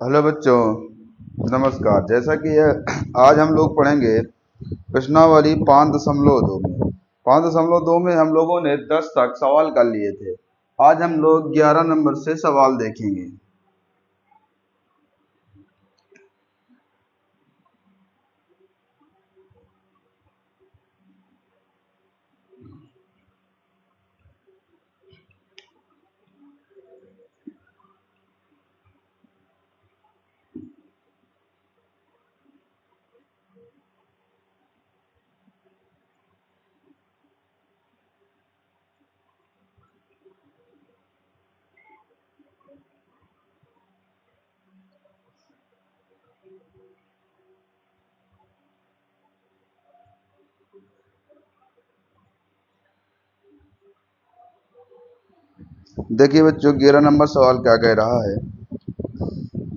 Hello बच्चों, नमस्कार। जैसा कि आज हम लोग पढ़ेंगे प्रश्नावली 5.2 में। 5.2 में हम लोगों ने 10 तक सवाल कर लिए थे। आज हम लोग 11 नंबर से सवाल देखेंगे। देखिए बच्चों, 11 नंबर सवाल क्या कह रहा है।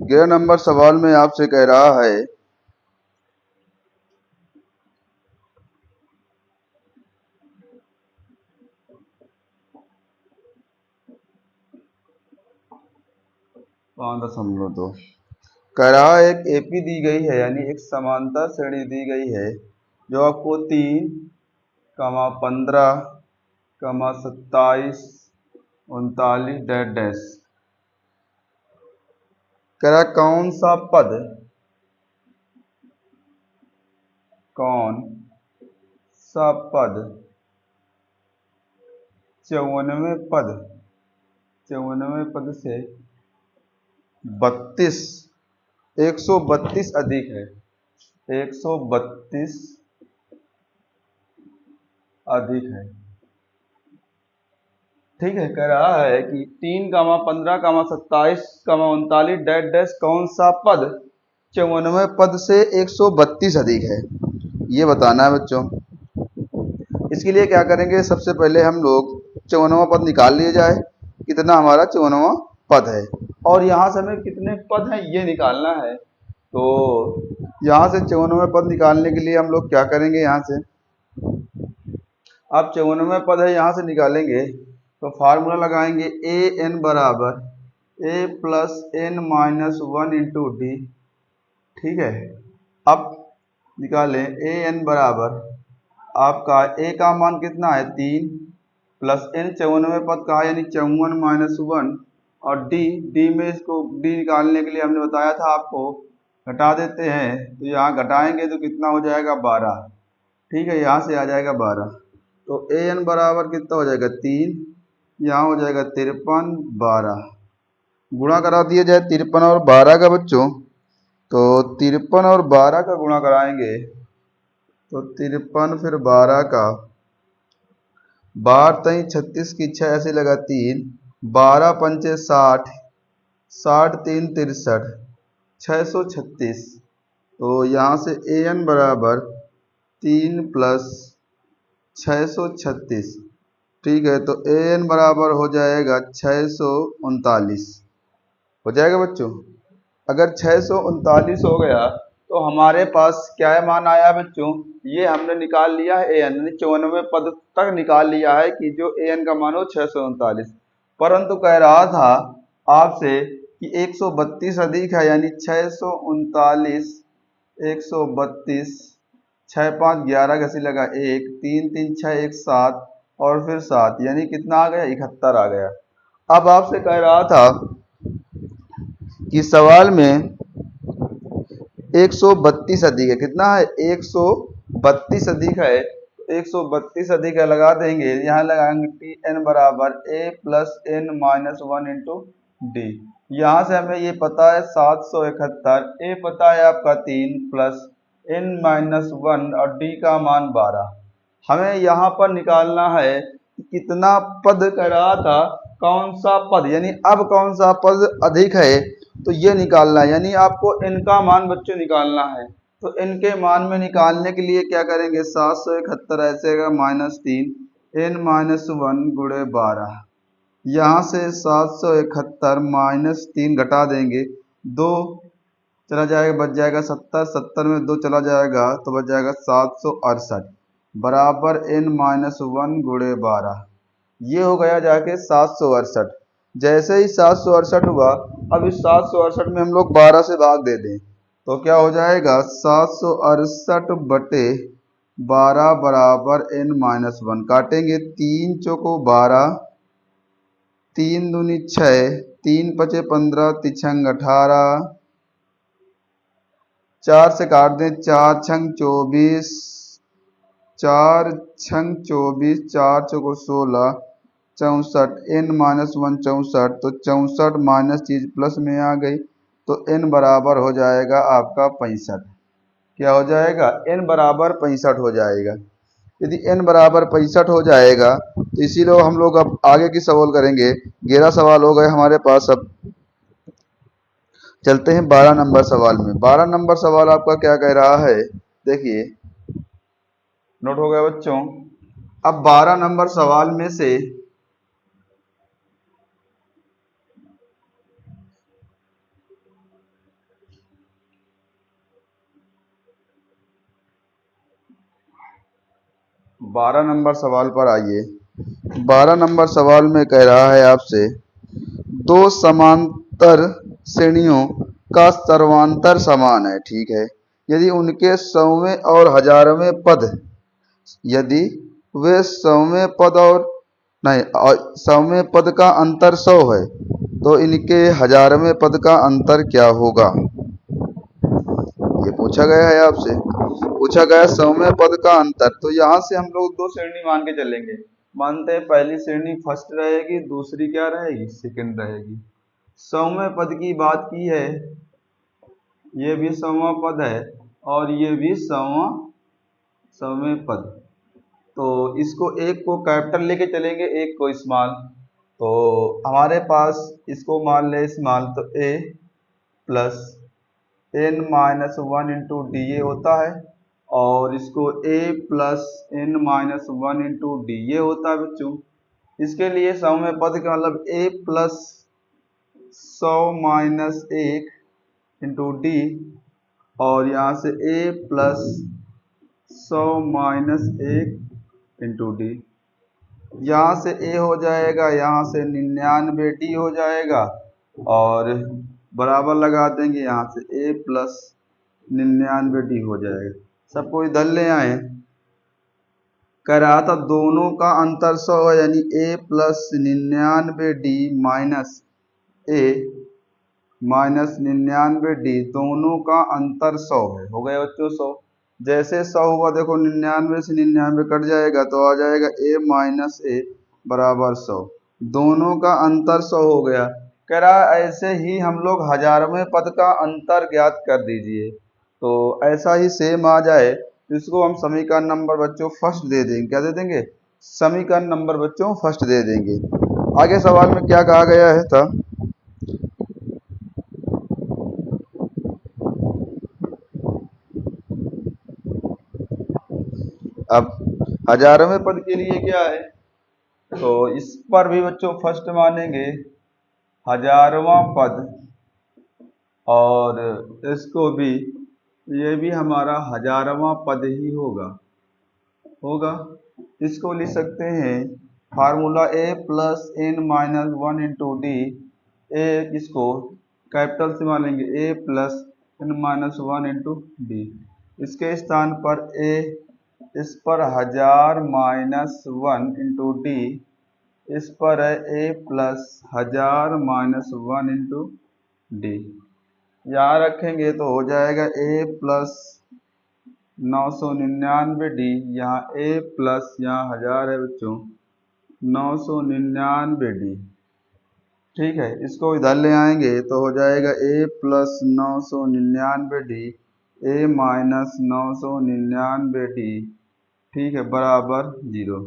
11 नंबर सवाल में आपसे कह रहा है, पाँच दशमलव दो कह रहा है एक एपी दी गई है, यानी एक समांतर श्रेणी दी गई है जो आपको 3, 15, 27, 39 डैश डैश कह रहा कौन सा पद 94 पद से 132 अधिक है। 132 अधिक है। ठीक है, कह रहा है कि 3, 15, 27, 39 डैश डैश कौन सा पद 94 पद से 132 अधिक है, ये बताना है बच्चों। इसके लिए क्या करेंगे, सबसे पहले हम लोग 54वां पद निकाल लिया जाए। कितना हमारा 54वां पद है, और यहाँ से हमें कितने पद हैं ये निकालना है। तो यहाँ से 54वां पद निकालने के लिए हम लोग क्या करेंगे, यहाँ से आप 54वां पद है यहाँ से निकालेंगे तो फार्मूला लगाएंगे ए एन बराबर a plus n minus 1 into d. ठीक है, अब निकालें ए एन बराबर आपका ए का मान कितना है 3 प्लस एन 54वें पद का है यानी 54 माइनस 1, और डी में इसको डी निकालने के लिए हमने बताया था आपको घटा देते हैं, तो यहाँ घटाएंगे तो कितना हो जाएगा 12। ठीक है, यहाँ से आ जाएगा 12, तो ए एन बराबर कितना हो जाएगा 3, यहाँ हो जाएगा 53, 12 गुणा करा दिया जाए 53 और 12 का बच्चों। तो 53 और 12 का गुणा कराएंगे तो 53 फिर 12 का 12 तई 36 की 6 ऐसे लगा 3, 12 पंचे 60, 60 3 63, 636। तो यहाँ से ए एन बराबर 3 प्लस 636। ठीक है, तो ए एन बराबर हो जाएगा 639 हो जाएगा बच्चों। अगर 639 हो गया तो हमारे पास क्या है मान आया बच्चों, ये हमने निकाल लिया है ए एन, 94 पद तक निकाल लिया है कि जो ए एन का मान हो 639। परंतु कह रहा था आपसे कि 132 अधिक है, यानी 639, 132, 6 5 11 कैसे लगा 1, 3 3 6 1 7 और फिर 7, यानी कितना आ गया 71 आ गया। अब आपसे कह रहा था कि सवाल में 132 अधिक है, कितना है 132 अधिक है, 132 अधिक है लगा देंगे, यहाँ लगाएंगे टी एन बराबर a plus n minus 1 into d. यहाँ से हमें ये पता है 771, ए पता है आपका 3 प्लस एन माइनस 1 और डी का मान 12। हमें यहाँ पर निकालना है कि कितना पद कह रहा था, कौन सा पद, यानी अब कौन सा पद अधिक है तो ये निकालना है, यानी आपको इनका मान बच्चों निकालना है। तो इनके मान में निकालने के लिए क्या करेंगे, 771 ऐसे -3 एन माइनस 1 गुणे 12, यहाँ से 771 -3 घटा देंगे, 2 चला जाएगा बच जाएगा 70, 70 में 2 चला जाएगा तो बच जाएगा 768 बराबर एन माइनस 1 गुणे 12, ये हो गया जाके 768। जैसे ही 768 हुआ, अब इस 768 में हम लोग 12 से भाग दे दें तो क्या हो जाएगा, 768/12 बराबर n-1। काटेंगे, 3 चौको 12, 3 दूनी 6, 3 पचे 15, तिछंग 18, 4 से काट दें, 4 छंग 24, 4 छंग 24, 4 चौको 16, 64, n-1 64, तो 64 माइनस चीज प्लस में आ गई, तो n बराबर हो जाएगा आपका 65। क्या हो जाएगा, n बराबर 65 हो जाएगा। यदि n बराबर 65 हो जाएगा तो इसीलिए हम लोग अब आगे की सवाल करेंगे। 11 सवाल हो गए हमारे पास। अब चलते हैं 12 नंबर सवाल में। 12 नंबर सवाल आपका क्या कह रहा है, देखिए, नोट हो गया बच्चों। अब 12 नंबर सवाल में से 12 नंबर सवाल पर आइए। 12 नंबर सवाल में कह रहा है आपसे, दो समांतर श्रेणियों का सर्वांतर समान है, ठीक है, यदि उनके सौवें और हजारवें पद, यदि वे सौवें पद और नहीं सौवें पद का अंतर 100 है तो इनके हजारवें पद का अंतर क्या होगा। ये पूछा गया है आपसे, पूछा गया सौवें पद का अंतर। तो यहाँ से हम लोग दो श्रेणी मान के चलेंगे। मानते हैं पहली श्रेणी फर्स्ट रहेगी, दूसरी क्या रहेगी, सेकंड रहेगी। सौवें पद की बात की है, ये भी सौवां पद है और ये भी सौवें पद। तो इसको एक को कैपिटल लेके चलेंगे, एक को स्मॉल। तो हमारे पास इसको मान ले स्मॉल, तो a plus n-1 into d ए होता है, और इसको a plus n-1 into d ए होता है बच्चों। इसके लिए सौवें पद का मतलब a plus 100 minus 1 into D, और यहाँ से a plus 100 minus 1 into d. यहाँ से a हो जाएगा, यहाँ से 99d हो जाएगा, और बराबर लगा देंगे, यहाँ से a प्लस 99d हो जाएगा। सबको इधर ले आए। कह रहा था दोनों का अंतर 100 है, यानी a plus 99d minus a minus 99d, दोनों का अंतर 100 है। हो गया बच्चों 100। जैसे 100 हुआ, देखो 99 से 99 कट जाएगा तो आ जाएगा a माइनस a बराबर 100। दोनों का अंतर 100 हो गया। कह रहा ऐसे ही हम लोग हजारवें पद का अंतर ज्ञात कर दीजिए। तो ऐसा ही सेम आ जाए तो इसको हम समीकरण नंबर बच्चों फर्स्ट दे देंगे। क्या दे देंगे, समीकरण नंबर बच्चों फर्स्ट दे देंगे। आगे सवाल में क्या कहा गया है था, अब हजारवें पद के लिए क्या है, तो इस पर भी बच्चों फर्स्ट मानेंगे हजारवां पद, और इसको भी, ये भी हमारा हजारवां पद ही होगा। इसको लिख सकते हैं formula a plus n-1 into d. A इसको कैपिटल से मानेंगे a plus n-1 into D. इसके स्थान पर a, इस पर 1000 माइनस 1 इंटू डी, इस पर है a plus 1000 minus 1 into d. यहाँ रखेंगे तो हो जाएगा a प्लस 999d, यहाँ a प्लस, यहाँ 1000 है बच्चों, 999d। ठीक है, इसको इधर ले आएंगे तो हो जाएगा a plus 999d, a minus 999d, ठीक है, बराबर 0।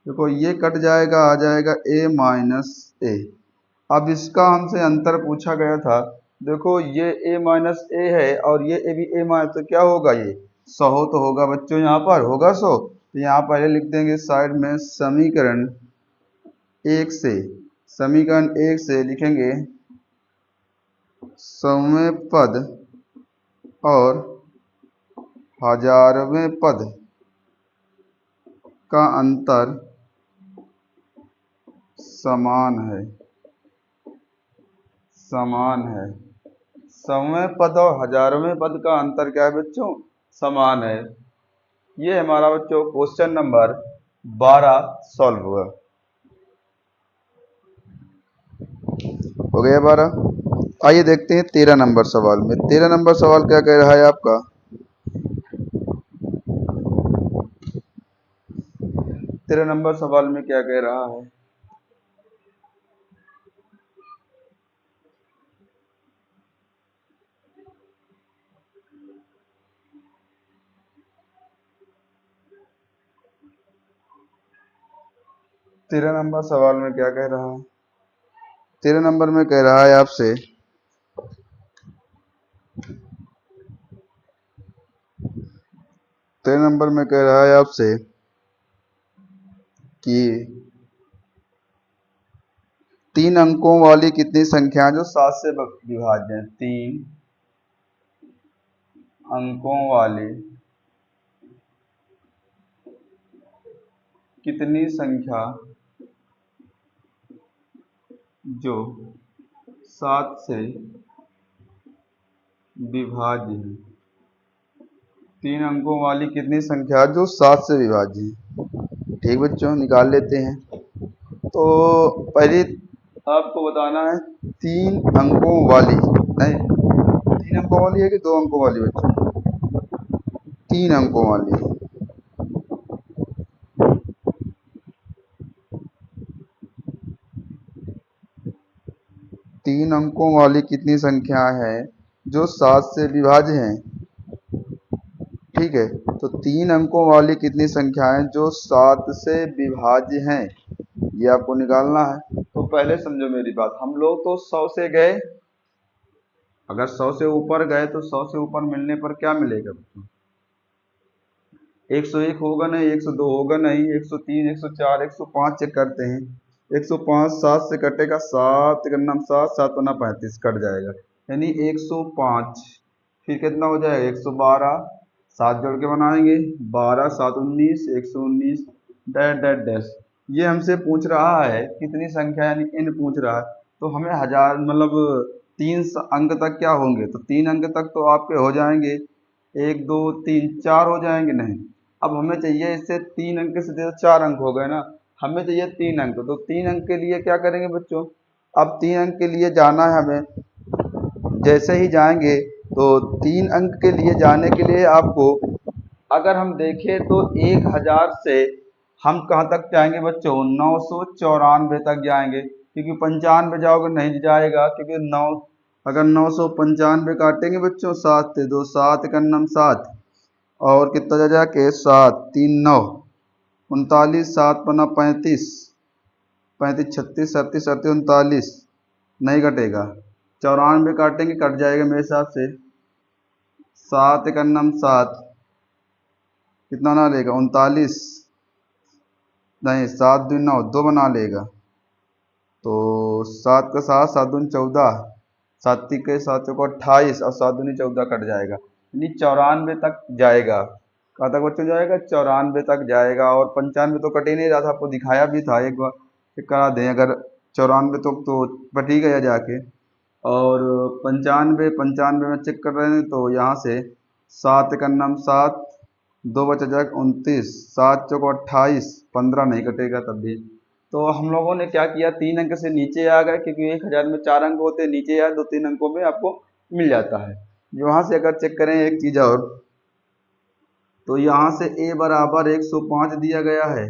देखो ये कट जाएगा, आ जाएगा a माइनस a। अब इसका हमसे अंतर पूछा गया था। देखो ये a माइनस a है और ये a भी a माइनस, तो क्या होगा, ये 100 तो होगा बच्चों, यहाँ पर होगा 100। तो यहाँ पहले लिख देंगे साइड में समीकरण 1 से, समीकरण 1 से लिखेंगे सौवें पद और हजारवें पद का अंतर समान है। समान है। सौवें पद और हजारवें पद का अंतर क्या है बच्चों? समान है। ये हमारा बच्चों क्वेश्चन नंबर 12 सॉल्व हुआ। हो गया 12। आइए देखते हैं 13 नंबर सवाल में। 13 नंबर सवाल क्या कह रहा है आपका? 13 नंबर सवाल में क्या कह रहा है? तेरह नंबर सवाल में क्या कह रहा है? 13 नंबर में कह रहा है आपसे 13 नंबर में कह रहा है आपसे कि 3 अंकों वाली कितनी संख्या जो 7 से विभाज्य है? 3 अंकों वाली कितनी संख्या जो 7 से विभाज्य है? 3 अंकों वाली कितनी संख्या जो 7 से विभाज्य है? ठीक बच्चों, निकाल लेते हैं। तो पहले आपको बताना है 3 अंकों वाली, नहीं 3 अंकों वाली है कि 2 अंकों वाली बच्चों? 3 अंकों वाली। 3 अंकों वाली कितनी संख्या है जो 7 से विभाज्य है? ठीक है, तो 3 अंकों वाली कितनी संख्याएं जो 7 से विभाज्य हैं, ये आपको निकालना है। तो पहले समझो मेरी बात, हम लोग तो 100 से गए, अगर 100 से ऊपर गए तो 100 से ऊपर मिलने पर क्या मिलेगा? 101 होगा नहीं, 102 होगा नहीं, 103, 104, 105 चेक करते हैं। 105 7 से कटेगा, 7 गन्ना 7, 7 पन्ना 35 कट जाएगा, यानी 105। फिर कितना हो जाएगा? 112, 7 जोड़ के बनाएंगे, 12 7 19, 119 डैश डैश डैश। ये हमसे पूछ रहा है कितनी संख्या, यानी n पूछ रहा है। तो हमें हजार मतलब 3 अंक तक क्या होंगे? तो 3 अंक तक तो आपके हो जाएंगे, 1 2 3 4 हो जाएंगे नहीं। अब हमें चाहिए इससे 3 अंक से, 4 अंक हो गए ना, हमें चाहिए 3 अंक। तो 3 अंक के लिए क्या करेंगे बच्चों? अब 3 अंक के लिए जाना है हमें, जैसे ही जाएंगे तो 3 अंक के लिए जाने के लिए आपको, अगर हम देखें तो 1000 से हम कहाँ तक जाएंगे बच्चों? 994 तक जाएंगे, क्योंकि 95 जाओगे नहीं जाएगा, क्योंकि 9, अगर 995 काटेंगे बच्चों 7 से, 2 7 का नम 7, और कितना जा जाके 7 3 9 39, 7 पन्ना 35, 35 36 37 38 39, नहीं कटेगा। 94 काटेंगे कट जाएगा मेरे हिसाब से। 7 का नम 7, कितना बना लेगा? 39, नहीं 7 दूनी 9, 2 बना लेगा। तो 7 का 7, 7 दूनी 14, 7 के 7 चौको 28, और 7 दूनी 14 कट जाएगा, यानी 94 तक जाएगा। कहाँ तक बच्चों जाएगा? 94 तक जाएगा। और 95 तो कट ही नहीं रहा था, आपको दिखाया भी था, एक बार चेक करा दें। अगर 94 तक तो कट ही गया जाके, और 95 में चेक कर रहे हैं तो यहाँ से 7 का नाम 7, 2 बचा जाएगा 29, 7 चौको 28, 15 नहीं कटेगा तब भी। तो हम लोगों ने क्या किया, 3 अंक से नीचे आ गए, क्योंकि 1000 में 4 अंक होते हैं, नीचे आए 2-3 अंकों में आपको मिल जाता है। यहाँ से अगर चेक करें एक चीज़ और, तो यहाँ से a बराबर 105 दिया गया है,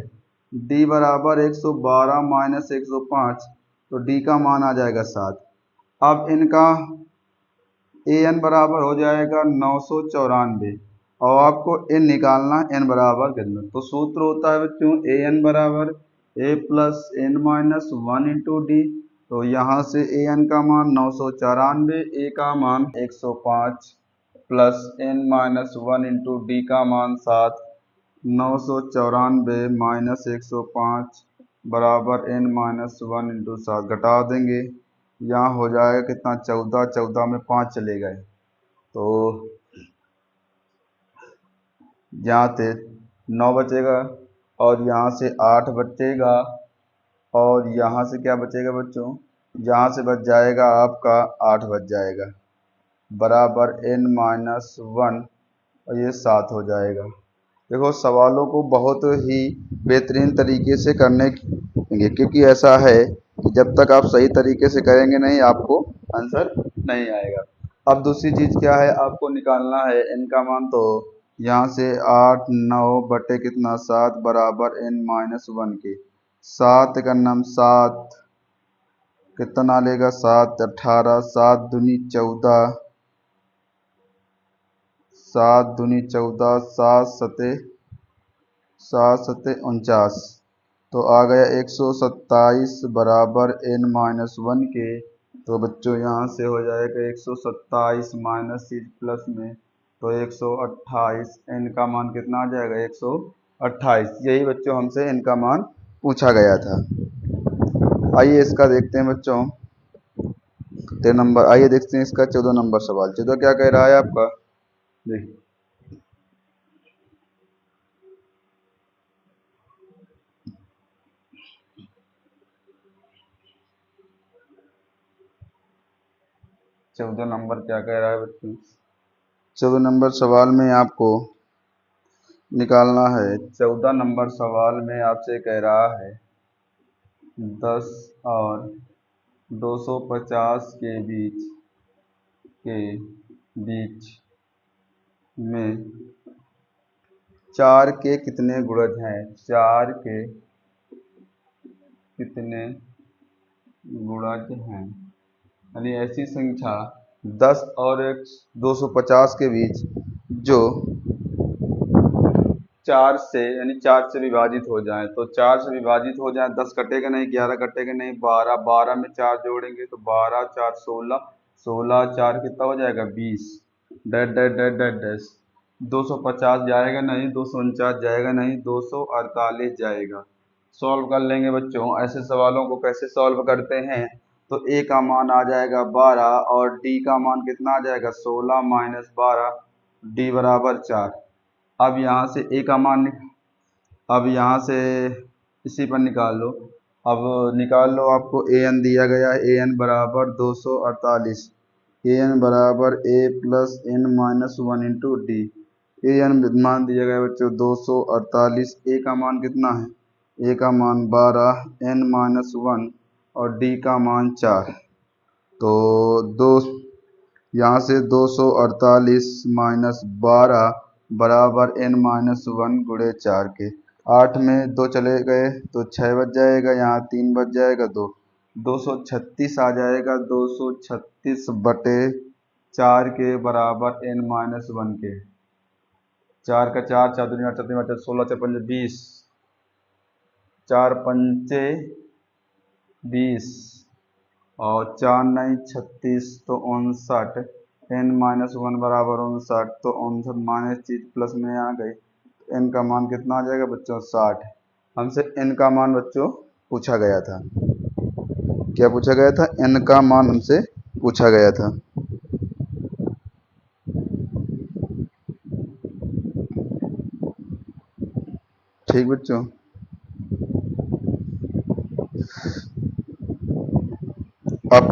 d बराबर 112 माइनस 105, तो d का मान आ जाएगा 7। अब इनका an बराबर हो जाएगा 994, और आपको n निकालना, n बराबर कितना? तो सूत्र होता है बच्चों an बराबर a plus n minus 1 into D. तो यहाँ से an का मान 994, a का मान 105 plus n minus 1 into D का मान 7, 994 माइनस 105 बराबर n माइनस 1 इंटू 7, घटा देंगे, यहाँ हो जाएगा कितना? 14, 14 में 5 चले गए, तो यहाँ से 9 बचेगा, और यहाँ से 8 बचेगा, और यहाँ से क्या बचेगा बच्चों? यहाँ से बच जाएगा आपका 8 बच जाएगा, बराबर n-1 और ये 7 हो जाएगा। देखो सवालों को बहुत ही बेहतरीन तरीके से करने होंगे, क्योंकि ऐसा है कि जब तक आप सही तरीके से करेंगे नहीं आपको आंसर नहीं आएगा। अब दूसरी चीज़ क्या है, आपको निकालना है n का मान। तो यहाँ से 8 9 बटे कितना 7 बराबर n-1 के 7 का नाम 7 कितना लेगा 7 18 7 दूनी 14 7 दूनी 14 7 सते 49 तो आ गया 127 बराबर n-1 के। तो बच्चों यहाँ से हो जाएगा 127 माइनस इस प्लस में तो 128, n का मान कितना आ जाएगा 128। यही बच्चों हमसे n का मान पूछा गया था। आइए इसका देखते हैं बच्चों 13 नंबर। आइए देखते हैं इसका 14 नंबर सवाल। 14 क्या कह रहा है आपका, देखिए 14 नंबर क्या कह रहा है बच्चों। 14 नंबर सवाल में आपको निकालना है। 14 नंबर सवाल में आपसे कह रहा है 10 और 250 के बीच में 4 के कितने गुणज हैं। 4 के कितने गुणज हैं, यानी ऐसी संख्या 10 और 250 के बीच जो 4 से यानी 4 से विभाजित हो जाए। तो 4 से विभाजित हो जाए, 10 कटेगा नहीं, 11 कटेगा नहीं, 12, 12 में 4 जोड़ेंगे तो 12 4 16, 16 4 कितना हो जाएगा 20, dash dash dash dash dash 250 जाएगा नहीं, 249 जाएगा नहीं, 248 जाएगा। सॉल्व कर लेंगे बच्चों। ऐसे सवालों को कैसे सॉल्व करते हैं, तो ए का मान आ जाएगा 12 और डी का मान कितना आ जाएगा 16 माइनस 12, डी बराबर 4। अब यहाँ से ए का मान अब यहाँ से इसी पर निकाल लो। अब निकाल लो, आपको ए एन दिया गया है, ए एन बराबर 248, ए एन बराबर a plus n-1 into d. A N मान दिया गया बच्चों 248, ए का मान कितना है, ए का मान 12, n-1 और डी का मान 4। तो दो यहाँ से 248 माइनस 12 बराबर n-1 गुणे 4 के। 8 में 2 चले गए तो 6 बच जाएगा, यहाँ 3 बच जाएगा, 236 आ जाएगा। 236 बटे 4 के बराबर n-1 के। 4 का 4 4 दूनी 8 7 8 16 4 पंजे 20, 4 पंचे 20 और 4 नहीं 36 तो 59, n-1 बराबर 59 तो 59 माइनस चीज प्लस में आ गई। n का मान कितना आ जाएगा बच्चों 60। हमसे n का मान बच्चों पूछा गया था। क्या पूछा गया था, n का मान हमसे पूछा गया था। ठीक बच्चों, अब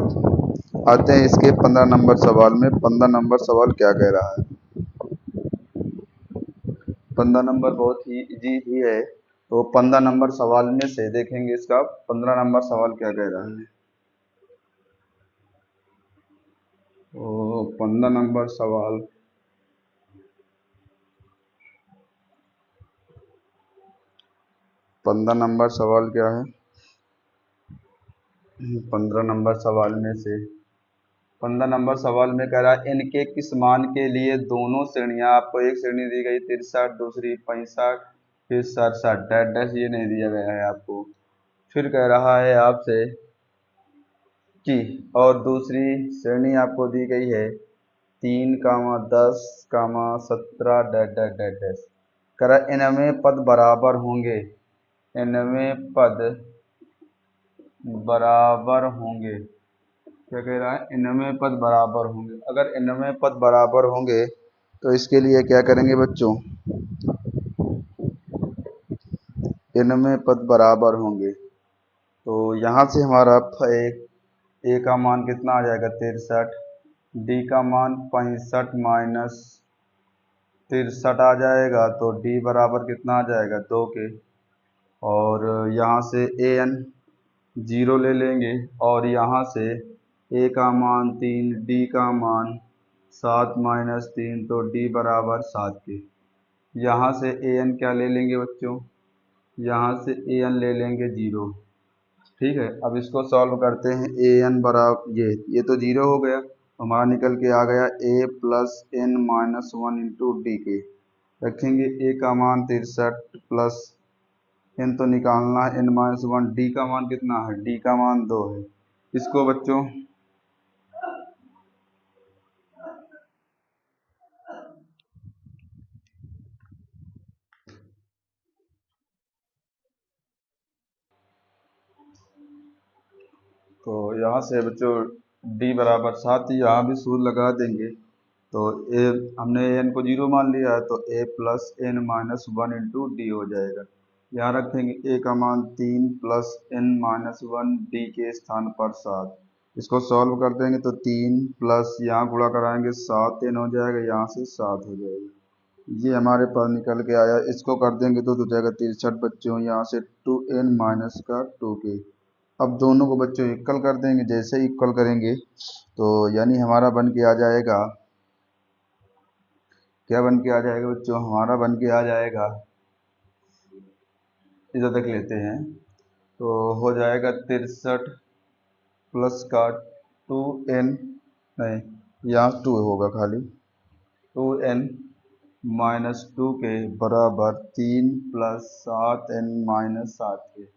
आते हैं इसके 15 नंबर सवाल में। 15 नंबर सवाल क्या कह रहा है। 15 नंबर बहुत ही इजी ही है। तो 15 नंबर सवाल में से देखेंगे इसका 15 नंबर सवाल क्या कह रहा है। तो 15 नंबर सवाल 15 नंबर सवाल क्या है। 15 नंबर सवाल में से 15 नंबर सवाल में कह रहा है इनके किस मान के लिए दोनों श्रेणियां, आपको एक श्रेणी दी गई 63, दूसरी 65, फिर 67, डैश डैश ये नहीं दिया गया है आपको। फिर कह रहा है आपसे कि और दूसरी श्रेणी आपको दी गई है 3, 10, 17 डैश डैश डैश डैश। कह रहा है इनमें पद बराबर होंगे, इनमें पद बराबर होंगे। क्या कह रहा है, इनमें पद बराबर होंगे। अगर इनमें पद बराबर होंगे तो इसके लिए क्या करेंगे बच्चों, इनमें पद बराबर होंगे। तो यहाँ से हमारा ए का मान कितना आ जाएगा 63, डी का मान 65 माइनस 63 आ जाएगा, तो डी बराबर कितना आ जाएगा 2 के। और यहाँ से ए एन 0 ले लेंगे और यहाँ से ए का मान 3, डी का मान 7 माइनस 3, तो डी बराबर 7 के। यहाँ से ए एन क्या ले लेंगे बच्चों, यहाँ से ए एन ले लेंगे 0। ठीक है, अब इसको सॉल्व करते हैं। ए एन बराबर ये तो 0 हो गया, हमारा निकल के आ गया a plus n minus 1 into d के। रखेंगे ए का मान 63 प्लस एन तो निकालना है एन माइनस 1, डी का मान कितना है, डी का मान 2 है। इसको बच्चों तो यहाँ से बच्चों डी बराबर 7, यहाँ भी सूत्र लगा देंगे। तो ए हमने एन को 0 मान लिया है, तो a plus n minus 1 into d हो जाएगा। यहाँ रखेंगे ए का मान 3 प्लस एन माइनस 1 डी के स्थान पर 7। इसको सॉल्व कर देंगे तो 3 प्लस यहाँ गुणा कराएंगे 7 एन हो जाएगा, यहाँ से 7 हो जाएगा। ये हमारे पास निकल के आया। इसको कर देंगे तो हो जाएगा 63 बच्चों, यहाँ से 2n माइनस का 2k। अब दोनों को बच्चों इक्वल कर देंगे। जैसे इक्वल करेंगे तो यानी हमारा बन के आ जाएगा, क्या बन के आ जाएगा बच्चों, हमारा बन के आ जाएगा, इधर तक लेते हैं तो हो जाएगा 63 प्लस का 2n, नहीं यहाँ 2 होगा खाली, 2n माइनस 2 के बराबर 3 प्लस 7n माइनस 7 के।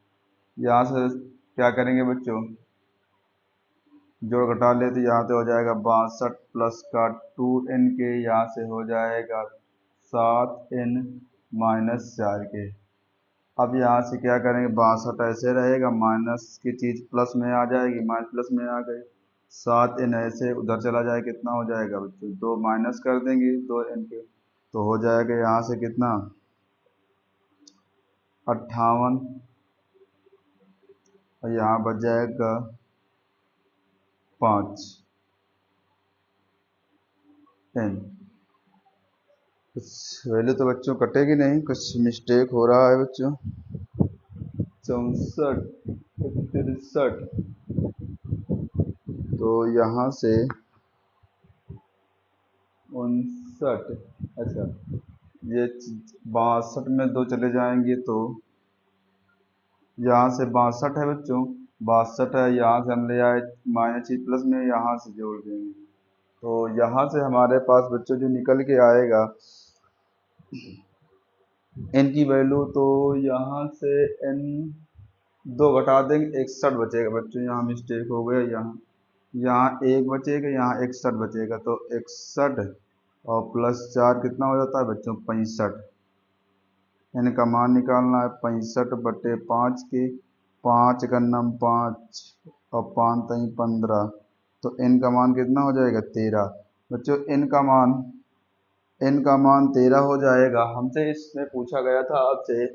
यहाँ से क्या करेंगे बच्चों, जोड़ घटा लेते, यहाँ से हो जाएगा 62 प्लस का 2n के, यहाँ से हो जाएगा 7n माइनस 4 के। अब यहाँ से क्या करेंगे, 62 ऐसे रहेगा, माइनस की चीज़ प्लस में आ जाएगी, माइनस प्लस में आ गई, 7n ऐसे उधर चला जाए, कितना हो जाएगा बच्चों, 2 माइनस कर देंगे 2n के, तो हो जाएगा यहाँ से कितना 58, और यहाँ बच जाएगा 5 n। कुछ वैल्यू तो बच्चों कटेगी नहीं, कुछ मिस्टेक हो रहा है बच्चों। 64 63, तो यहाँ से 59, अच्छा ये 62 में 2 चले जाएंगे तो यहाँ से 62 है बच्चों, 62 है, यहाँ से हम ले आए माइनस चीज प्लस में, यहाँ से जोड़ देंगे तो यहाँ से हमारे पास बच्चों जो निकल के आएगा n की वैल्यू, तो यहाँ से n 2 घटा देंगे 61 बचेगा बच्चों, यहाँ मिस्टेक हो गया, यहाँ 1 बचेगा, यहाँ 61 बचेगा, तो 61 और प्लस 4 कितना हो जाता है बच्चों 65। n का मान निकालना है 65 बटे 5 के, 5 का नम 5 और 5 तई 15, तो n का मान कितना हो जाएगा 13 बच्चों। n का मान 13 हो जाएगा। हमसे इसमें पूछा गया था आपसे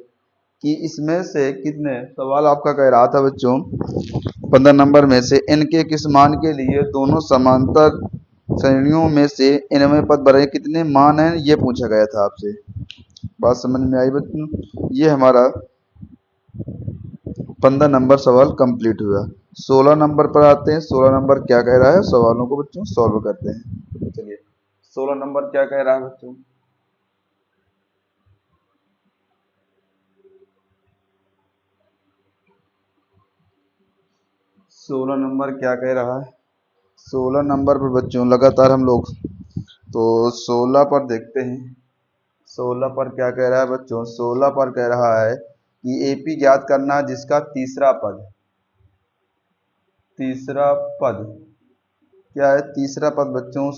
कि इसमें से कितने, सवाल आपका कह रहा था बच्चों 15 नंबर में से n के किस मान के लिए दोनों समांतर श्रेणियों में से nवें पद बराबर कितने मान हैं, ये पूछा गया था आपसे। बात समझ में आई बच्चों। ये हमारा 15 नंबर सवाल कंप्लीट हुआ। 16 नंबर पर आते हैं। 16 नंबर क्या कह रहा है, सवालों को बच्चों सॉल्व करते हैं। चलिए 16 नंबर क्या कह रहा है बच्चों, सोलह नंबर क्या कह रहा है। 16 नंबर पर बच्चों लगातार हम लोग तो 16 पर देखते हैं। 16 पर क्या कह रहा है बच्चों, 16 पर कह रहा है कि एपी ज्ञात करना जिसका तीसरा पद क्या है, तीसरा पद बच्चों,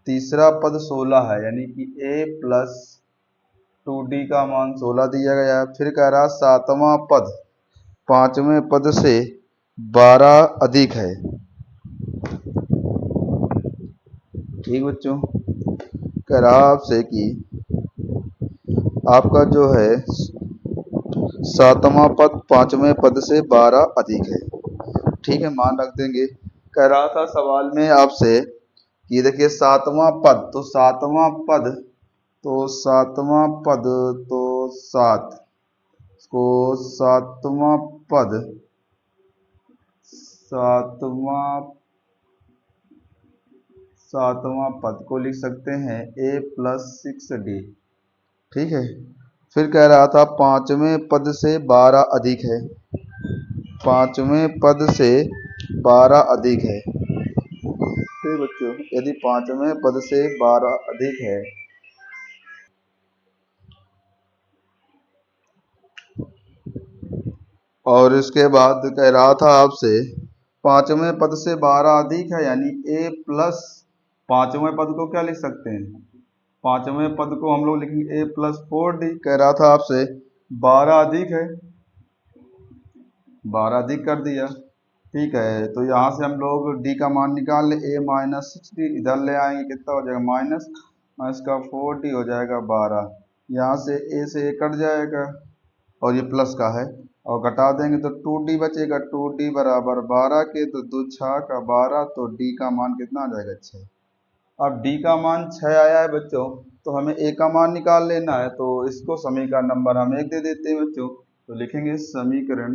तीसरा पद 16 है, यानी कि a प्लस 2d का मान 16 दिया गया है। फिर कह रहा सातवां पद पांचवें पद से 12 अधिक है। ठीक बच्चों, कह रहा आपसे कि आपका जो है सातवां पद पांचवें पद से 12 अधिक है। ठीक है, मान रख देंगे। कह रहा था सवाल में आपसे कि देखिए सातवां पद, तो सातवां पद तो 7 को सातवां पद सातवां पद को लिख सकते हैं a+6d। ठीक है, फिर कह रहा था पांचवें पद से 12 अधिक है, पांचवें पद से 12 अधिक है। ठीक बच्चों, यदि पांचवें पद से 12 अधिक है और इसके बाद कह रहा था आपसे पांचवें पद से 12 अधिक है, यानी a प्लस, पांचवें पद को क्या लिख सकते हैं, पांचवें पद को हम लोग लिखेंगे a+4d। कह रहा था आपसे 12 अधिक है, 12 अधिक कर दिया। ठीक है, तो यहाँ से हम लोग d का मान निकाल ले, a-6d इधर ले आएंगे, कितना हो जाएगा माइनस, का 4d हो जाएगा 12। यहाँ से a से a कट जाएगा और ये प्लस का है और घटा देंगे तो 2d बचेगा, 2d बराबर 12 के, तो 2 6 का 12, तो d का मान कितना आ जाएगा 6। अब d का मान 6 आया है बच्चों, तो हमें a का मान निकाल लेना है, तो इसको समीकरण नंबर हम 1 दे देते हैं बच्चों। तो लिखेंगे समीकरण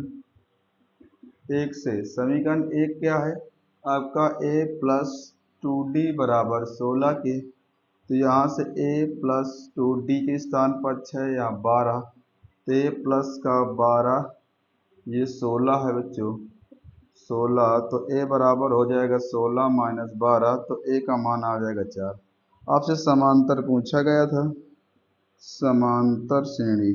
1 से, समीकरण 1 क्या है आपका a+2d बराबर 16 के, तो यहाँ से a+2d के स्थान पर 6 या 12, तो a प्लस का 12 ये 16 है बच्चों, 16, तो a बराबर हो जाएगा 16 माइनस 12, तो a का मान आ जाएगा 4। आपसे समांतर पूछा गया था, समांतर श्रेणी,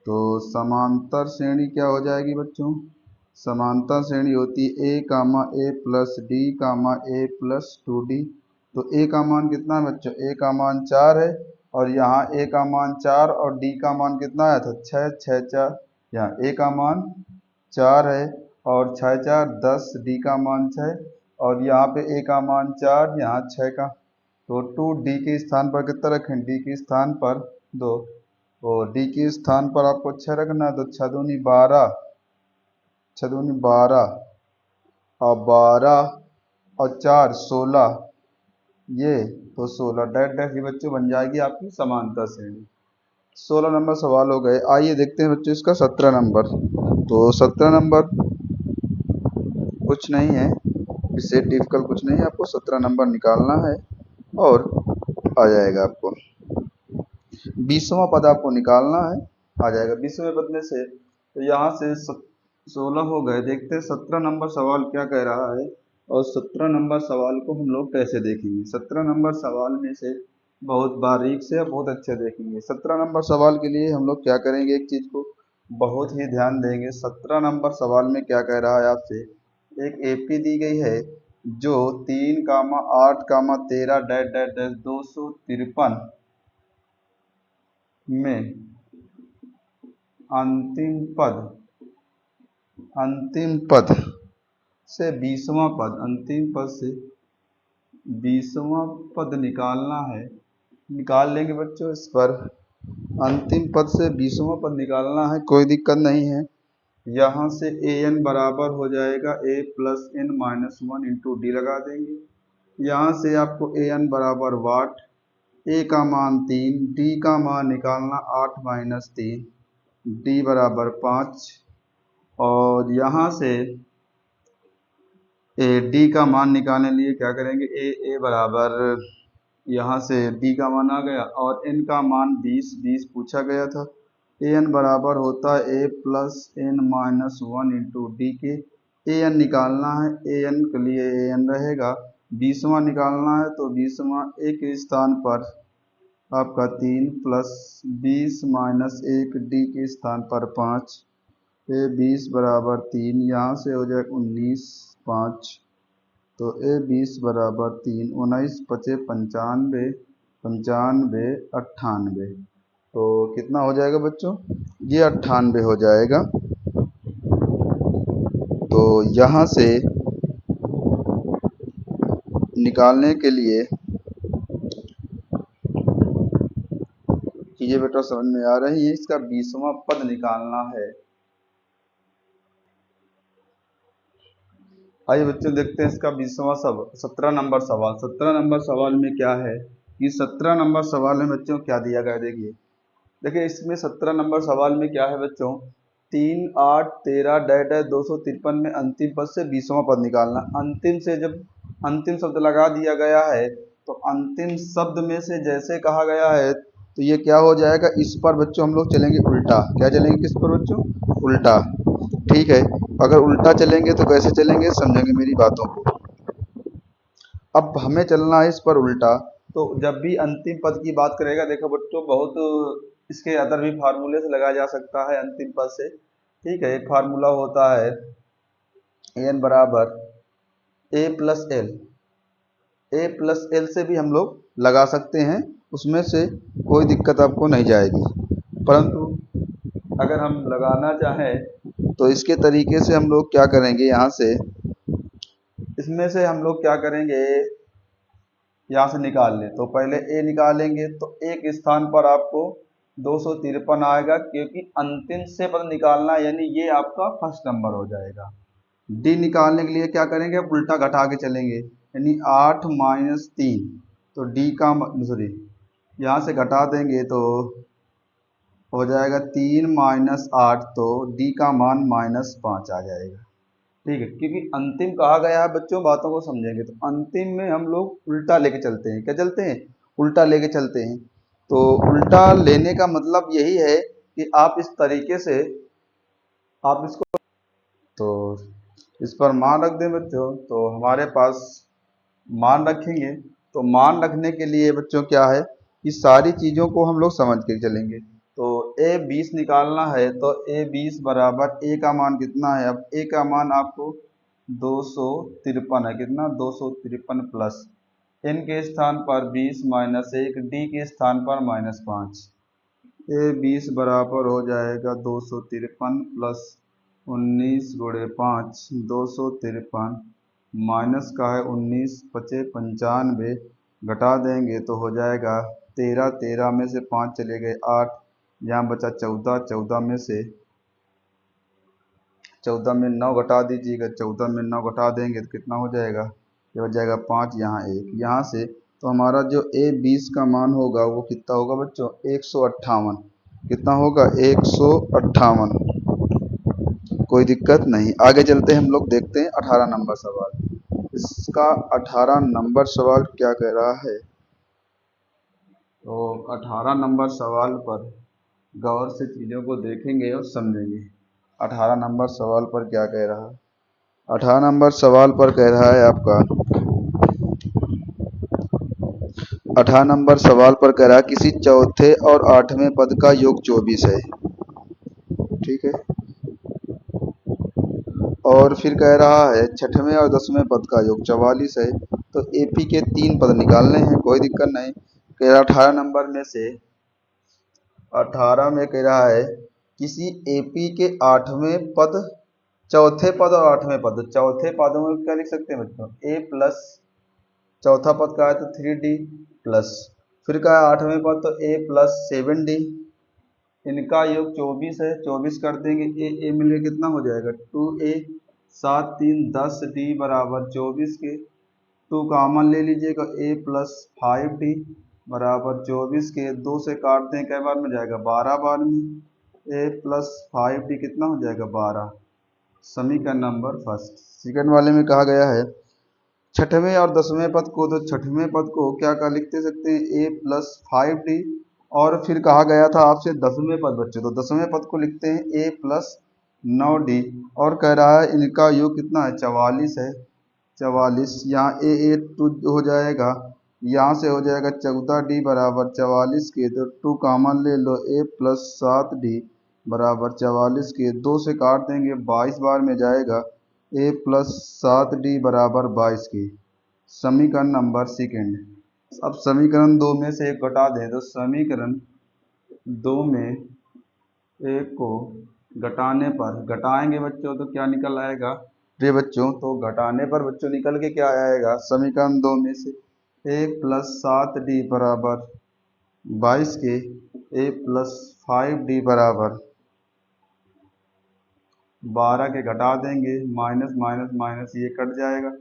तो समांतर श्रेणी क्या हो जाएगी बच्चों, समांतर श्रेणी होती है a,a+d,a+2d। तो a का मान कितना है बच्चों, a का मान 4 है और यहाँ a का मान 4 और d का मान कितना आया था 6, 6 4, यहाँ a का मान 4 है और 6 4 10, d का मान 6 और यहाँ पे a का मान 4, यहाँ 6 का, तो 2d के स्थान पर कितना रखें, d के स्थान पर 2, और d के स्थान पर आपको 6 रखना है, तो 6 दूनी 12, 6 दूनी 12 और 12 और 4 16, ये तो 16 डैश डैश ये बच्चों बन जाएगी आपकी समांतर श्रेणी। 16 नंबर सवाल हो गए। आइए देखते हैं बच्चों इसका 17 नंबर। तो 17 नंबर कुछ नहीं है, इससे डिफिकल्ट कुछ नहीं है, आपको 17 नंबर निकालना है और आ जाएगा आपको। 20वां पद आपको निकालना है, आ जाएगा 20वें पद में से। तो यहाँ से 16 हो गए, देखते हैं 17 नंबर सवाल क्या कह रहा है और 17 नंबर सवाल को हम लोग कैसे देखेंगे। 17 नंबर सवाल में से बहुत बारीक से बहुत अच्छे देखेंगे। 17 नंबर सवाल के लिए हम लोग क्या करेंगे, एक चीज को बहुत ही ध्यान देंगे। 17 नंबर सवाल में क्या कह रहा है आपसे, एक एपी दी गई है जो 3,8,13 डैश डैश डैश 253 में अंतिम पद से 20वां पद, अंतिम पद से 20वां पद निकालना है। निकाल लेंगे बच्चों, इस पर अंतिम पद से 20वां पद निकालना है, कोई दिक्कत नहीं है। यहाँ से an बराबर हो जाएगा a+n-1 इंटू डी लगा देंगे। यहाँ से आपको an बराबर वाट, a का मान 3, d का मान निकालना 8 माइनस 3, d बराबर 5, और यहाँ से d का मान निकालने के लिए क्या करेंगे, a बराबर, यहाँ से d का मान आ गया और n का मान 20 पूछा गया था। an बराबर होता है a+n-1 इंटू डी के, an निकालना है, an के लिए an रहेगा, 20वां निकालना है तो 20वां एक स्थान पर आपका 3 प्लस 20 माइनस 1 डी के स्थान पर 5, ए 20 बराबर 3, यहाँ से हो जाएगा 19 5, तो ए 20 बराबर 3, 19 पचे 95, 95 98, तो कितना हो जाएगा बच्चों, ये 98 हो जाएगा। तो यहाँ से निकालने के लिए ये बेटा समझ में आ रही है, इसका 20वां पद निकालना है। आइए बच्चों देखते हैं इसका 20वां सवाल, 17 नंबर सवाल। 17 नंबर सवाल में क्या है कि 17 नंबर सवाल में बच्चों क्या दिया गया है, देखिए इसमें 17 नंबर सवाल में क्या है बच्चों, 3 8 13 डैश डैश 253 में अंतिम पद से 20वां पद निकालना। अंतिम से जब अंतिम शब्द लगा दिया गया है तो अंतिम शब्द में से जैसे कहा गया है तो ये क्या हो जाएगा, इस पर बच्चों हम लोग चलेंगे उल्टा। क्या चलेंगे, किस पर बच्चों, उल्टा। ठीक है, अगर उल्टा चलेंगे तो कैसे चलेंगे, समझेंगे मेरी बातों को। अब हमें चलना है इस पर उल्टा, तो जब भी अंतिम पद की बात करेगा, देखो बच्चों बहुत इसके अदर भी फार्मूले से लगाया जा सकता है अंतिम पद से। ठीक है, एक फार्मूला होता है एन बराबर a plus L, A plus L से भी हम लोग लगा सकते हैं, उसमें से कोई दिक्कत आपको नहीं जाएगी। परंतु अगर हम लगाना चाहें तो इसके तरीके से हम लोग क्या करेंगे, यहाँ से इसमें से हम लोग क्या करेंगे, यहाँ से निकाल लें तो पहले ए निकालेंगे तो एक स्थान पर आपको 253 आएगा, क्योंकि अंतिम से पद निकालना यानी ये आपका फर्स्ट नंबर हो जाएगा। डी निकालने के लिए क्या करेंगे, अब उल्टा घटा के चलेंगे, यानी 8 माइनस 3, तो डी का सॉरी यहाँ से घटा देंगे तो हो जाएगा 3 माइनस 8, तो डी का मान -5 आ जाएगा। ठीक है, क्योंकि अंतिम कहा गया है बच्चों, बातों को समझेंगे तो अंतिम में हम लोग उल्टा लेके चलते हैं। क्या चलते हैं, उल्टा लेके चलते हैं। तो उल्टा लेने का मतलब यही है कि आप इस तरीके से आप इसको, तो इस पर मान रख दें बच्चों, तो हमारे पास मान रखेंगे। तो मान रखने के लिए बच्चों क्या है कि सारी चीज़ों को हम लोग समझ के चलेंगे। तो ए 20 निकालना है तो ए 20 बराबर ए का मान कितना है, अब ए का मान आपको 253 है, कितना 253 प्लस एन के स्थान पर 20 माइनस 1, डी के स्थान पर -5। ए 20 बराबर हो जाएगा 253 प्लस 19 गुणे 5, 253 माइनस का है 19, 25 95, घटा देंगे तो हो जाएगा 13, 13 में से 5 चले गए 8, यहाँ बचा 14, 14 में से 14 में 9 घटा दीजिएगा, 14 में 9 घटा देंगे तो कितना हो जाएगा, ये हो जाएगा 5, यहाँ 1, यहाँ से तो हमारा जो ए 20 का मान होगा वो कितना होगा बच्चों, 158। कितना होगा, 158। कोई दिक्कत नहीं, आगे चलते हैं हम लोग, देखते हैं 18 नंबर सवाल। इसका 18 नंबर सवाल क्या कह रहा है, तो 18 नंबर सवाल पर गौर से चीज़ों को देखेंगे और समझेंगे। 18 नंबर सवाल पर क्या कह रहा है, 18 नंबर सवाल पर कह रहा है आपका, 18 नंबर सवाल पर कह रहा है किसी चौथे और 8वें पद का योग 24 है। ठीक है, और फिर कह रहा है 6वें और 10वें पद का योग 44 है। तो एपी के 3 पद निकालने हैं, कोई दिक्कत नहीं। कह रहा 18 नंबर में से 18 में कह रहा है किसी एपी के 8वें पद, चौथे पद और 8वें पद, चौथे पदों में क्या लिख सकते हैं बच्चों, ए प्लस चौथा पद का है तो 3d प्लस, फिर का है 8वें पद तो ए प्लस 7d, इनका योग 24 है, 24 कर देंगे ए मिलकर कितना हो जाएगा 2a, 7 3 10 d बराबर 24 के, 2 कॉमन ले लीजिएगा, a प्लस 5d बराबर 24 के, 2 से काटते हैं, कै बार में जाएगा 12 बार में, a प्लस 5d कितना हो जाएगा 12। समीकरण नंबर फर्स्ट। सेकंड वाले में कहा गया है 6वें और 10वें पद को, तो 6वें पद को क्या क्या लिखते सकते हैं, a प्लस 5d, और फिर कहा गया था आपसे 10वें पद बच्चे, तो 10वें पद को लिखते हैं a प्लस 9d, और कह रहा है इनका योग कितना है 44 है, 44, यहाँ ए 2 हो जाएगा, यहाँ से हो जाएगा 14d बराबर 44 के, तो 2 कॉमन ले लो, a प्लस 7d बराबर 44 के, 2 से काट देंगे 22 बार में जाएगा, a प्लस 7d बराबर 22 की। समीकरण नंबर सेकेंड। अब समीकरण 2 में से एक घटा दें, तो समीकरण 2 में एक को घटाने पर, घटाएंगे बच्चों तो क्या निकल आएगा रे बच्चों, तो घटाने पर बच्चों निकल के क्या आएगा, समीकरण 2 में से a प्लस 7d बराबर 22 के, a प्लस 5d बराबर 12 के घटा देंगे, माइनस माइनस माइनस ये कट जाएगा,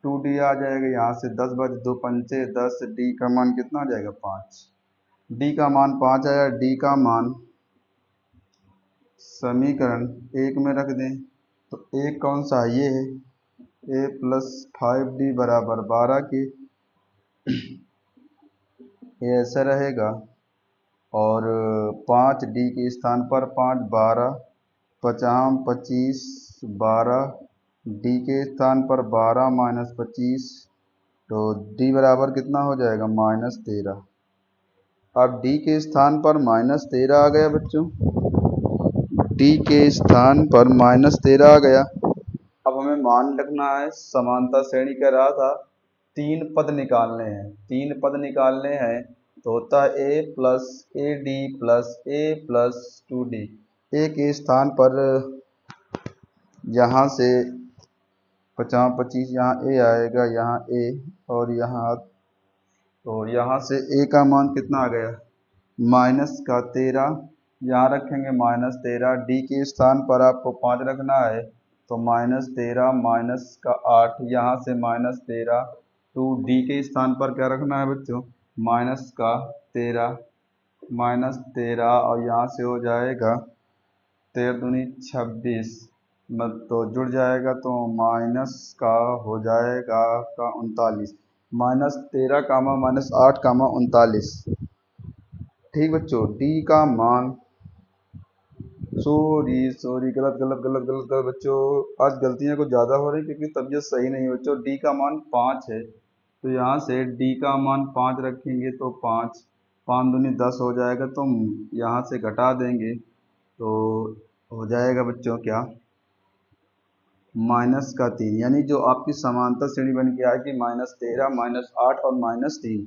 2d आ जाएगा। यहाँ से 10 बच 2 पंचे 10, डी का मान कितना आ जाएगा 5। डी का मान 5 आया। डी का मान समीकरण 1 में रख दें तो एक कौन सा ये है, a प्लस 5d बराबर 12 के, ये ऐसा रहेगा। और 5d के स्थान पर 5 12 50 25 12, d के स्थान पर 12 माइनस 25, तो d बराबर कितना हो जाएगा -13। अब d के स्थान पर -13 आ गया बच्चों, d के स्थान पर -13 आ गया। अब हमें मान रखना है, समानता श्रेणी कह रहा था 3 पद निकालने हैं, 3 पद निकालने हैं तो होता है a plus A D plus A plus 2d। a के स्थान पर यहाँ से 50 25 यहाँ a आएगा, यहाँ a और यहाँ, तो यहाँ से a का मान कितना आ गया -13, यहाँ रखेंगे -13। डी के स्थान पर आपको 5 रखना है तो -13 माइनस का 8, यहाँ से -13, टू डी के स्थान पर क्या रखना है बच्चों -13 और यहाँ से हो जाएगा 13 दूनी 26, तो जुड़ जाएगा तो माइनस का हो जाएगा का 39, -13 कामा -8 कामा 39। ठीक बच्चों, डी का मान, सॉरी गलत बच्चों, आज गलतियां कुछ ज़्यादा हो रही क्योंकि तबीयत सही नहीं है बच्चों। डी का मान 5 है तो यहाँ से डी का मान 5 रखेंगे तो 5 5 दूनी 10 हो जाएगा, तो यहाँ से घटा देंगे तो हो जाएगा बच्चों क्या -3, यानी जो आपकी समांतर श्रेणी बन के आएगी -13 -8 और -3।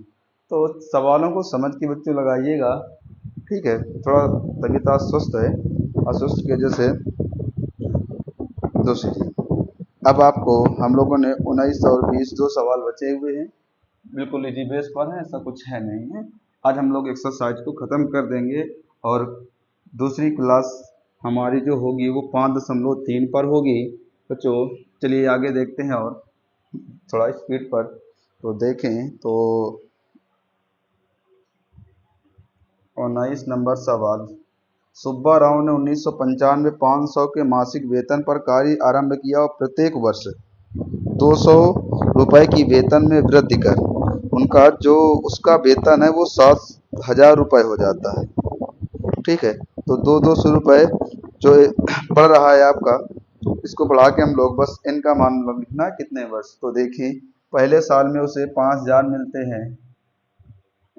तो सवालों को समझ के बच्चों लगाइएगा, ठीक है। थोड़ा तबीयत अस्वस्थ है, अस्वस्थ की वजह से दूसरी। अब आपको हम लोगों ने 19 और 20 दो सवाल बचे हुए हैं, बिल्कुल इजी बेस पर है, ऐसा कुछ है नहीं है। आज हम लोग एक्सरसाइज को ख़त्म कर देंगे और दूसरी क्लास हमारी जो होगी वो 5.3 पर होगी बच्चों। चलिए आगे देखते हैं और थोड़ा स्पीड पर तो देखें तो 19 नंबर सवाल। सुब्बा राव ने 1995 500 के मासिक वेतन पर कार्य आरंभ किया और प्रत्येक वर्ष 200 रुपए की वेतन में वृद्धि कर उनका जो उसका वेतन है वो 7,000 रुपये हो जाता है। ठीक है, तो 200 रुपये जो बढ़ रहा है आपका, इसको बढ़ा के हम लोग बस इनका मान लिखना है कितने वर्ष। तो देखिए पहले साल में उसे 5,000 मिलते हैं,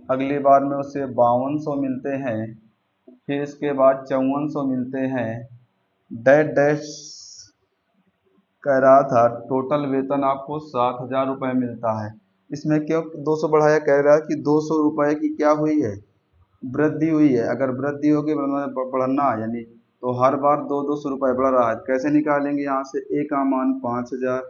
अगली बार में उसे 5200 मिलते हैं, फिर इसके बाद 5400 मिलते हैं। डैश कह रहा था टोटल वेतन आपको 7,000 रुपये मिलता है। इसमें क्यों 200 बढ़ाया, कह रहा है कि 200 रुपये की क्या हुई है, वृद्धि हुई है। अगर वृद्धि होगी बढ़ना यानी, तो हर बार 200 रुपये बढ़ रहा है। कैसे निकालेंगे, यहाँ से ए का मान 5,000,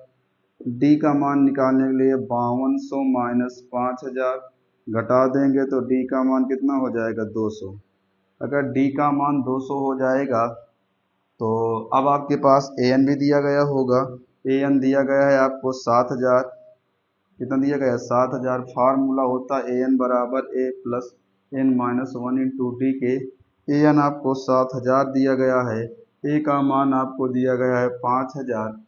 डी का मान निकालने के लिए 5200 माइनस 5,000 घटा देंगे तो डी का मान कितना हो जाएगा 200। अगर डी का मान 200 हो जाएगा तो अब आपके पास ए एन भी दिया गया होगा। ए एन दिया गया है आपको 7,000, कितना दिया गया 7,000। फार्मूला होता है ए एन बराबर a plus n minus 1 into d के। ए एन आपको 7,000 दिया गया है, ए का मान आपको दिया गया है 5,000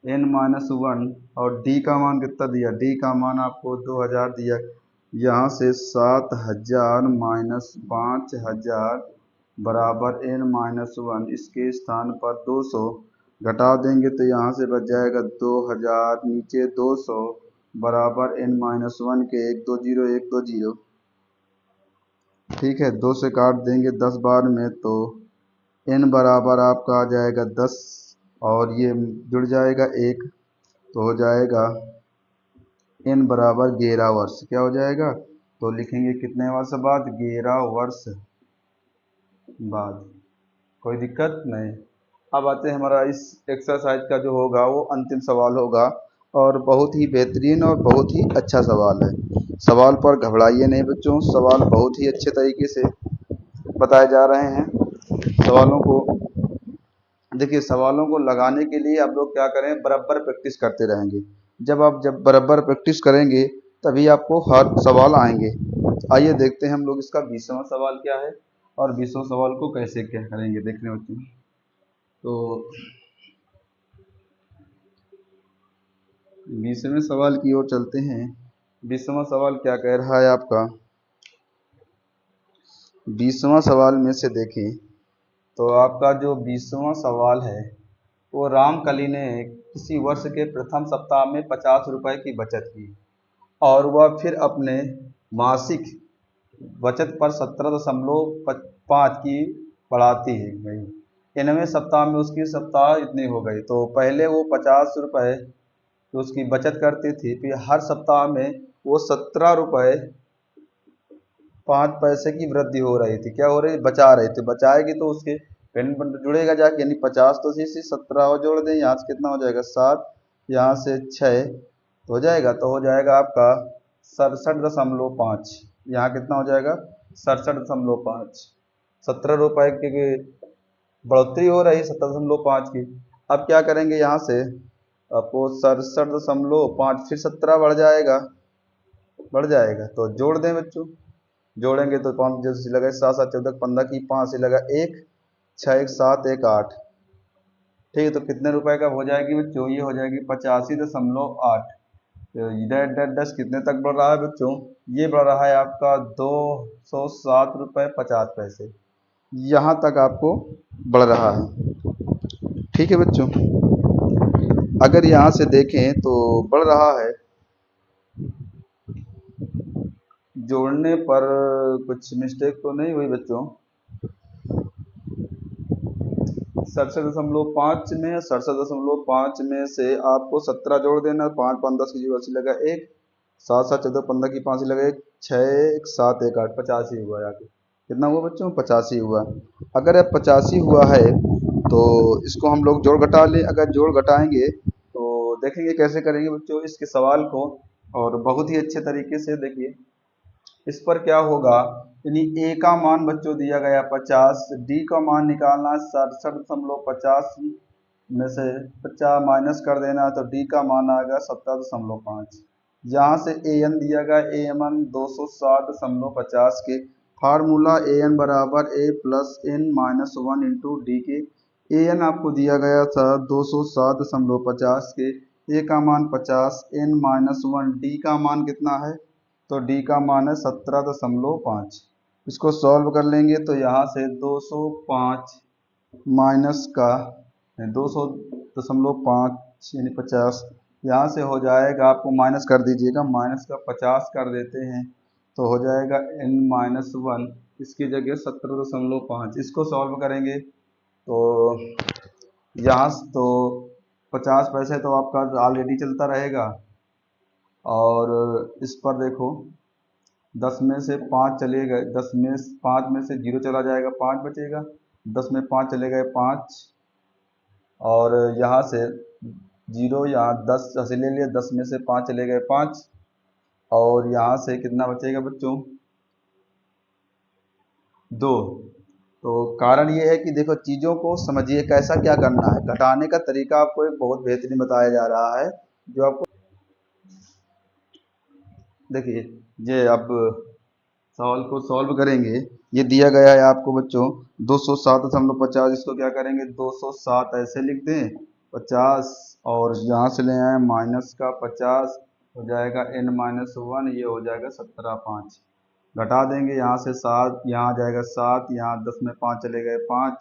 एन माइनस 1 और डी का मान कितना दिया, डी का मान आपको 2,000 दिया। यहाँ से 7,000 माइनस 5,000 बराबर एन माइनस 1, इसके स्थान पर 200 घटा देंगे तो यहाँ से बच जाएगा 2,000, नीचे 200 बराबर एन माइनस 1 के 1 2 0 1 2 0। ठीक है, 2 से काट देंगे 10 बार में तो एन बराबर आपका आ जाएगा 10 और ये जुड़ जाएगा 1, तो हो जाएगा एन बराबर 11 वर्ष। क्या हो जाएगा, तो लिखेंगे कितने वर्ष बाद, 11 वर्ष बाद। कोई दिक्कत नहीं। अब आते हैं हमारा इस एक्सरसाइज का जो होगा वो अंतिम सवाल होगा और बहुत ही बेहतरीन और बहुत ही अच्छा सवाल है। सवाल पर घबराइए नहीं बच्चों, सवाल बहुत ही अच्छे तरीके से बताए जा रहे हैं। सवालों को देखिए सवालों को लगाने के लिए आप लोग क्या करें, बराबर प्रैक्टिस करते रहेंगे। जब बराबर प्रैक्टिस करेंगे तभी आपको हर सवाल आएंगे। आइए देखते हैं हम लोग इसका 20वां सवाल क्या है और 20वां सवाल को कैसे क्या करेंगे देखने बच्चों। तो 20वें सवाल की ओर चलते हैं। 20वां सवाल क्या कह रहा है आपका। 20वां सवाल में से देखें तो आपका जो 20वां सवाल है वो रामकली ने किसी वर्ष के प्रथम सप्ताह में 50 रुपए की बचत की और वह फिर अपने मासिक बचत पर 17.5 की बढ़ाती है गई। इनवें सप्ताह में उसकी सप्ताह इतनी हो गई। तो पहले वो 50 रुपए तो उसकी बचत करती थी, फिर हर सप्ताह में वो 17 रुपए 5 पैसे की वृद्धि हो रही थी। क्या हो रही, बचा रही थी। बचाएगी तो उसके पेन पर जुड़ेगा जाके, यानी 50 तो सी 17 और जोड़ दें, यहाँ से कितना हो जाएगा 7, यहाँ से 6 तो हो जाएगा। तो हो जाएगा आपका 67.5। यहाँ कितना हो जाएगा 67.5। 17 रुपए की बढ़ोतरी हो रही 17.5 की। अब क्या करेंगे, यहाँ से आपको 67.5 फिर 17 बढ़ जाएगा तो जोड़ दें बच्चों। जोड़ेंगे तो 5 जैसे लगा 7 7 14 15 की 5 से लगा 1 6 1 7 1 8। ठीक है, तो कितने रुपए का हो जाएगी बच्चों, ये हो जाएगी 85.8। तो इधर 10 कितने तक बढ़ रहा है बच्चों, ये बढ़ रहा है आपका 207 रुपए 50 पैसे। यहाँ तक आपको बढ़ रहा है। ठीक है बच्चों, अगर यहाँ से देखें तो बढ़ रहा है। जोड़ने पर कुछ मिस्टेक तो नहीं हुई बच्चों। 67.5 में से आपको 17 जोड़ देना। 5 5 10 की जीरो अस्सी लगा 1, 7 7 14 15 की 5 लगा 1 6 1 7 1 8 85 हुआ। आगे कितना हुआ बच्चों, 85 हुआ। अगर अब 85 हुआ है तो इसको हम लोग जोड़ घटा लें। अगर जोड़ घटाएंगे तो देखेंगे कैसे करेंगे बच्चों इसके सवाल को, और बहुत ही अच्छे तरीके से देखिए। इस पर क्या होगा, यानी ए का मान बच्चों दिया गया 50, डी का मान निकालना 67.50 में से 50 माइनस कर देना तो डी का मान आएगा 17.5। यहाँ से ए एन दिया गया, ए एन 207.50 के फार्मूला ए एन बराबर a plus n minus 1 into d के। ए एन आपको दिया गया था 207.50 के, ए का मान 50, एन माइनस 1, डी का मान कितना है, तो डी का मान है 17.5। इसको सॉल्व कर लेंगे तो यहाँ से 205 माइनस का 200.5 यानी 50, यहाँ से हो जाएगा, आपको माइनस कर दीजिएगा, माइनस का 50 कर देते हैं तो हो जाएगा n माइनस 1, इसकी जगह 17.5। इसको सॉल्व करेंगे तो यहाँ तो 50 पैसे तो आपका ऑलरेडी चलता रहेगा, और इस पर देखो 10 में से 5 चले गए, 10 में 5 में से 0 चला जाएगा, 5 बचेगा। 10 में 5 चले गए 5, और यहाँ से 0 यहाँ 10 ऐसे ले लिया, 10 में से 5 चले गए 5, और यहाँ से कितना बचेगा बच्चों 2। तो कारण ये है कि देखो चीज़ों को समझिए कैसा क्या करना है। घटाने का तरीका आपको एक बहुत बेहतरीन बताया जा रहा है, जो आपको देखिए। ये अब सवाल को सॉल्व करेंगे। ये दिया गया है आपको बच्चों 207.50, इसको क्या करेंगे 207 ऐसे लिख दें 50, और यहाँ से ले आए माइनस का 50 हो जाएगा n माइनस 1, ये हो जाएगा 17.5। घटा देंगे यहाँ से 7, यहाँ आ जाएगा 7, यहाँ 10 में 5 चले गए 5।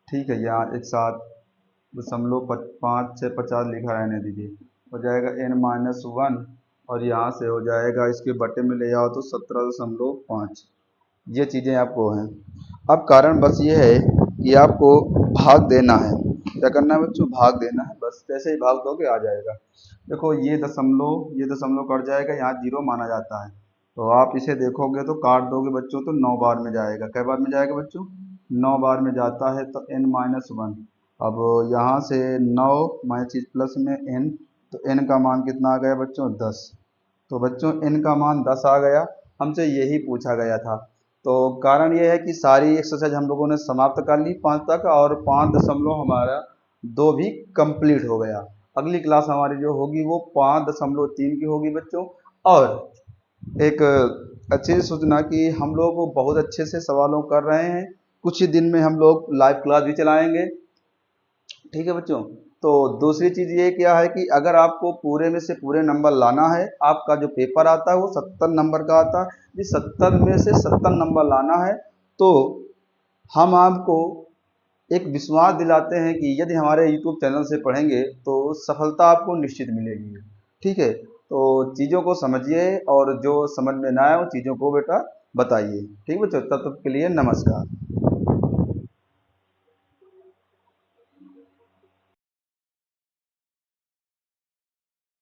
ठीक है, यहाँ एक 7.5 से 50 लिखा रहने दीजिए, हो जाएगा n माइनस 1, और यहाँ से हो जाएगा इसके बटे में ले जाओ तो 17.5। ये चीज़ें आपको हैं। अब कारण बस ये है कि आपको भाग देना है। क्या करना है बच्चों, भाग देना है। बस जैसे ही भाग दोगे आ जाएगा। देखो ये दशमलव कट जाएगा, यहाँ 0 माना जाता है, तो आप इसे देखोगे तो काट दोगे बच्चों तो 9 बार में जाएगा। कै बार में जाएगा बच्चों, 9 बार में जाता है, तो n माइनस 1। अब यहाँ से 9 माइनस प्लस में n, तो n का मान कितना आ गया बच्चों 10। तो बच्चों n का मान 10 आ गया, हमसे यही पूछा गया था। तो कारण ये है कि सारी एक्सरसाइज हम लोगों ने समाप्त कर ली 5 तक, और 5 दशमलव हमारा 2 भी कंप्लीट हो गया। अगली क्लास हमारी जो होगी वो 5.3 की होगी बच्चों। और एक अच्छी सूचना कि हम लोग बहुत अच्छे से सवालों कर रहे हैं, कुछ ही दिन में हम लोग लाइव क्लास भी चलाएंगे, ठीक है बच्चों। तो दूसरी चीज़ ये क्या है कि अगर आपको पूरे में से पूरे नंबर लाना है, आपका जो पेपर आता है वो 70 नंबर का आता है, जिस 70 में से 70 नंबर लाना है तो हम आपको एक विश्वास दिलाते हैं कि यदि हमारे यूट्यूब चैनल से पढ़ेंगे तो सफलता आपको निश्चित मिलेगी, ठीक है। तो चीज़ों को समझिए और जो समझ में ना आए वो चीज़ों को बेटा बताइए, ठीक बच्चों। तब तक के लिए नमस्कार।